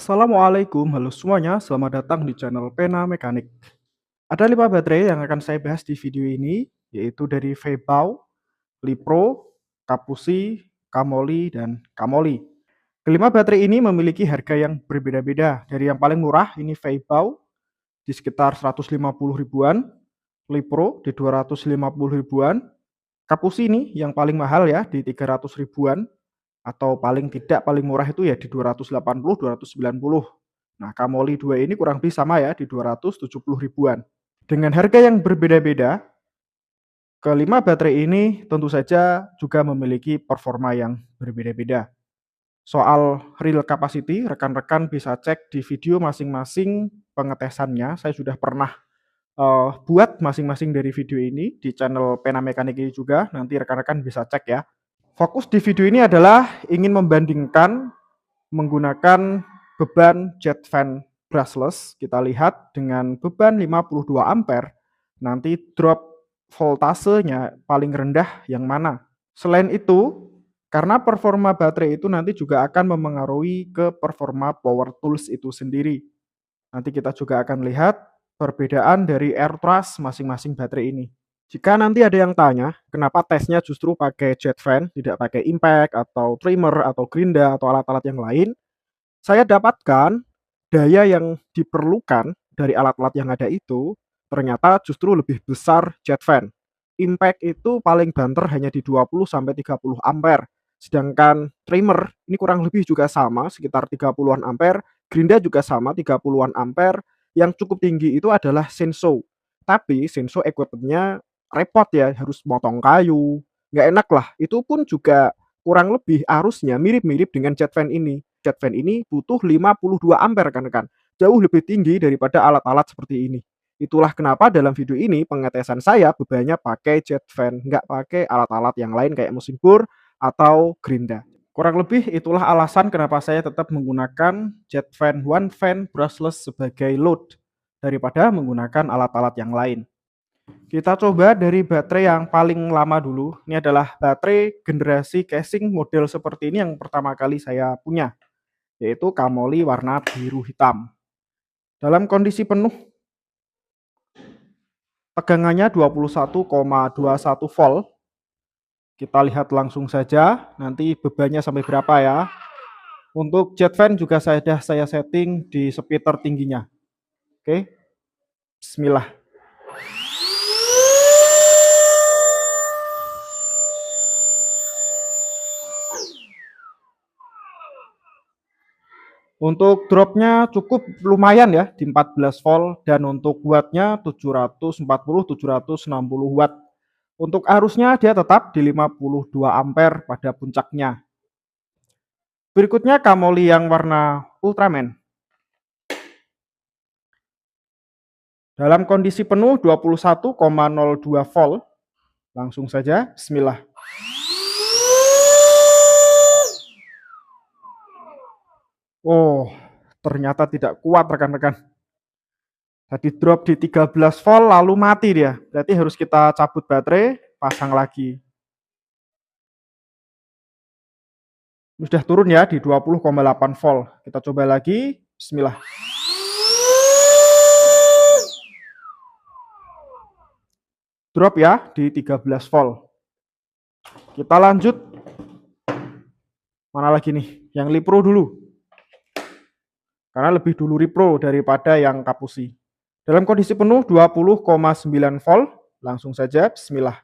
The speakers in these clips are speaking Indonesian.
Assalamualaikum, halo semuanya, selamat datang di channel Pena Mekanik. Ada 5 baterai yang akan saya bahas di video ini, yaitu dari Febao, Lipro, Kapusi, Kamoli, dan Kamoli. Kelima baterai ini memiliki harga yang berbeda-beda. Dari yang paling murah, ini Febao, di sekitar 150 ribuan, Lipro di 250 ribuan, Kapusi ini yang paling mahal ya, di 300 ribuan, atau paling tidak paling murah itu ya di 280, 290. Nah, Kamoli 2 ini kurang lebih sama ya di 270 ribuan. Dengan harga yang berbeda-beda, kelima baterai ini tentu saja juga memiliki performa yang berbeda-beda. Soal real capacity, rekan-rekan bisa cek di video masing-masing pengetesannya. Saya sudah pernah buat masing-masing dari video ini di channel Pena Mekanik ini juga. Nanti rekan-rekan bisa cek ya. Fokus di video ini adalah ingin membandingkan menggunakan beban jet fan brushless. Kita lihat dengan beban 52 ampere, nanti drop voltasenya paling rendah yang mana. Selain itu, karena performa baterai itu nanti juga akan memengaruhi ke performa power tools itu sendiri. Nanti kita juga akan lihat perbedaan dari air thrust masing-masing baterai ini. Jika nanti ada yang tanya, kenapa tesnya justru pakai jet fan, tidak pakai impact, atau trimmer, atau gerinda, atau alat-alat yang lain, saya dapatkan daya yang diperlukan dari alat-alat yang ada itu ternyata justru lebih besar jet fan. Impact itu paling banter hanya di 20-30 ampere. Sedangkan trimmer ini kurang lebih juga sama, sekitar 30-an ampere. Gerinda juga sama, 30-an ampere. Yang cukup tinggi itu adalah Senso. Tapi Senso equipment-nya repot ya, harus motong kayu. Nggak enak lah. Itu pun juga kurang lebih arusnya mirip-mirip dengan jet fan ini. Jet fan ini butuh 52 ampere kan. Jauh lebih tinggi daripada alat-alat seperti ini. Itulah kenapa dalam video ini pengetesan saya bebannya pakai jet fan, nggak pakai alat-alat yang lain kayak mesin bor atau gerinda. Kurang lebih itulah alasan kenapa saya tetap menggunakan jet fan one fan brushless sebagai load daripada menggunakan alat-alat yang lain. Kita coba dari baterai yang paling lama dulu. Ini adalah baterai generasi casing model seperti ini yang pertama kali saya punya, yaitu Kamoli warna biru hitam. Dalam kondisi penuh, tegangannya 21,21 volt. Kita lihat langsung saja nanti bebannya sampai berapa ya. Untuk jet fan juga sudah saya setting di speed tertingginya. Oke, bismillah. Untuk dropnya cukup lumayan ya di 14 volt dan untuk wattnya 740-760 watt. Untuk arusnya dia tetap di 52 ampere pada puncaknya. Berikutnya Kamoli yang warna Ultraman. Dalam kondisi penuh 21,02 volt. Langsung saja, bismillah. Oh, ternyata tidak kuat rekan-rekan. Tadi drop di 13 volt lalu mati dia. Berarti harus kita cabut baterai, pasang lagi. Sudah turun ya di 20,8 volt. Kita coba lagi, bismillah. Drop ya di 13 volt. Kita lanjut. Mana lagi nih? Yang Lipro dulu. Karena lebih dulu Lipro daripada yang Kapusi. Dalam kondisi penuh 20,9 volt. Langsung saja, bismillah.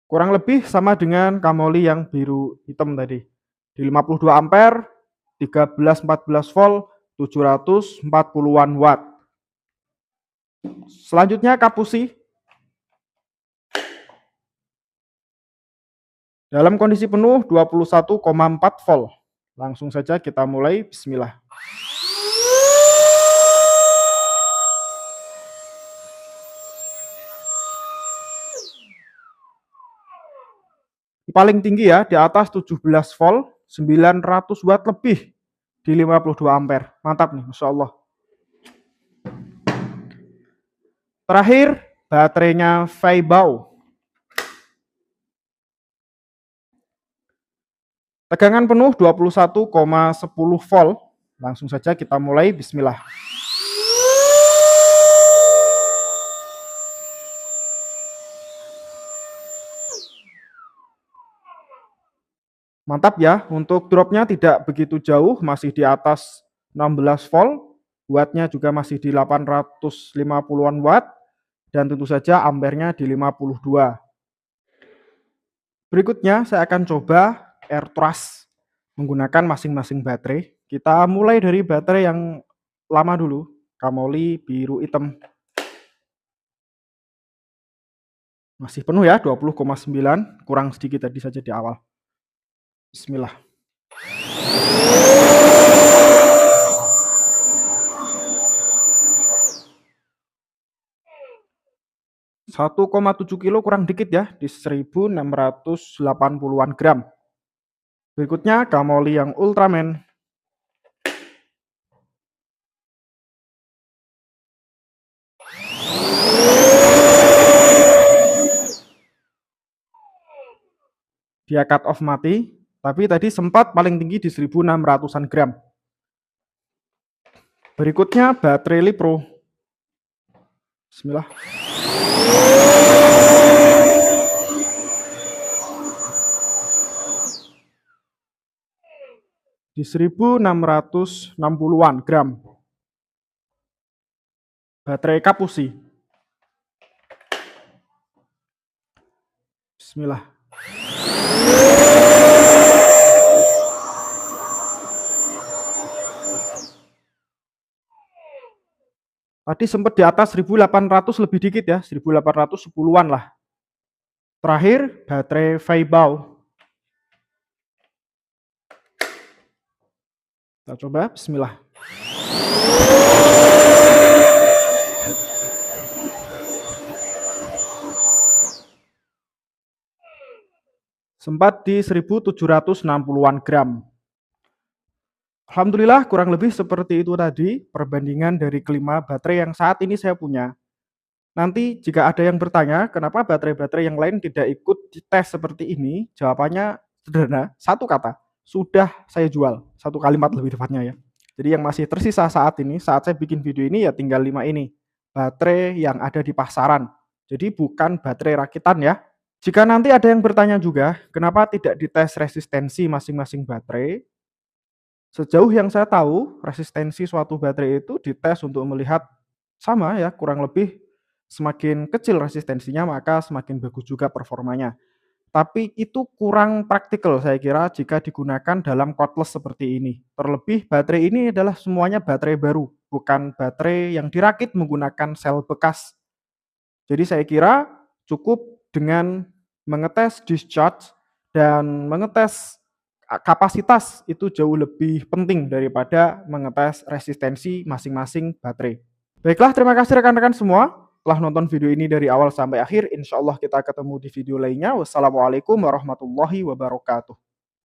Kurang lebih sama dengan Kamoli yang biru hitam tadi. Di 52 ampere, 13-14 volt, 740-an watt. Selanjutnya Kapusi. Dalam kondisi penuh 21,4 volt. Langsung saja kita mulai, bismillah. Paling tinggi ya, di atas 17 volt, 900 watt lebih di 52 ampere. Mantap nih, Masya Allah. Terakhir, baterainya Feibao. Tegangan penuh 21,10 volt. Langsung saja kita mulai, bismillah. Mantap ya, untuk dropnya tidak begitu jauh, masih di atas 16 volt. Wattnya juga masih di 850-an watt. Dan tentu saja ampernya di 52. Berikutnya saya akan coba air thrust menggunakan masing-masing baterai. Kita mulai dari baterai yang lama dulu, Kamoli biru hitam. Masih penuh ya, 20,9, kurang sedikit tadi saja di awal. Bismillah. 1,7 kilo kurang dikit ya, di 1680-an gram. Berikutnya Kamoli yang Ultraman. Dia cut off mati, tapi tadi sempat paling tinggi di 1600-an gram. Berikutnya baterai Lipro. Bismillah. Di 1660-an gram. Baterai Kapusi. Bismillah. Tadi sempat di atas 1800 lebih dikit ya, 1810-an lah. Terakhir baterai Feibao. Kita coba, bismillah. Sempat di 1760-an gram. Alhamdulillah kurang lebih seperti itu tadi perbandingan dari kelima baterai yang saat ini saya punya. Nanti jika ada yang bertanya kenapa baterai-baterai yang lain tidak ikut dites seperti ini, jawabannya sederhana, satu kata, sudah saya jual. Satu kalimat lebih tepatnya ya. Jadi yang masih tersisa saat ini, saat saya bikin video ini ya tinggal 5 ini. Baterai yang ada di pasaran. Jadi bukan baterai rakitan ya. Jika nanti ada yang bertanya juga, kenapa tidak dites resistensi masing-masing baterai? Sejauh yang saya tahu, resistensi suatu baterai itu dites untuk melihat sama ya, kurang lebih semakin kecil resistensinya maka semakin bagus juga performanya. Tapi itu kurang praktikal saya kira jika digunakan dalam cordless seperti ini. Terlebih baterai ini adalah semuanya baterai baru, bukan baterai yang dirakit menggunakan sel bekas. Jadi saya kira cukup dengan mengetes discharge dan mengetes kapasitas itu jauh lebih penting daripada mengetes resistensi masing-masing baterai. Baiklah, terima kasih rekan-rekan semua telah nonton video ini dari awal sampai akhir. Insya Allah kita ketemu di video lainnya. Wassalamualaikum warahmatullahi wabarakatuh.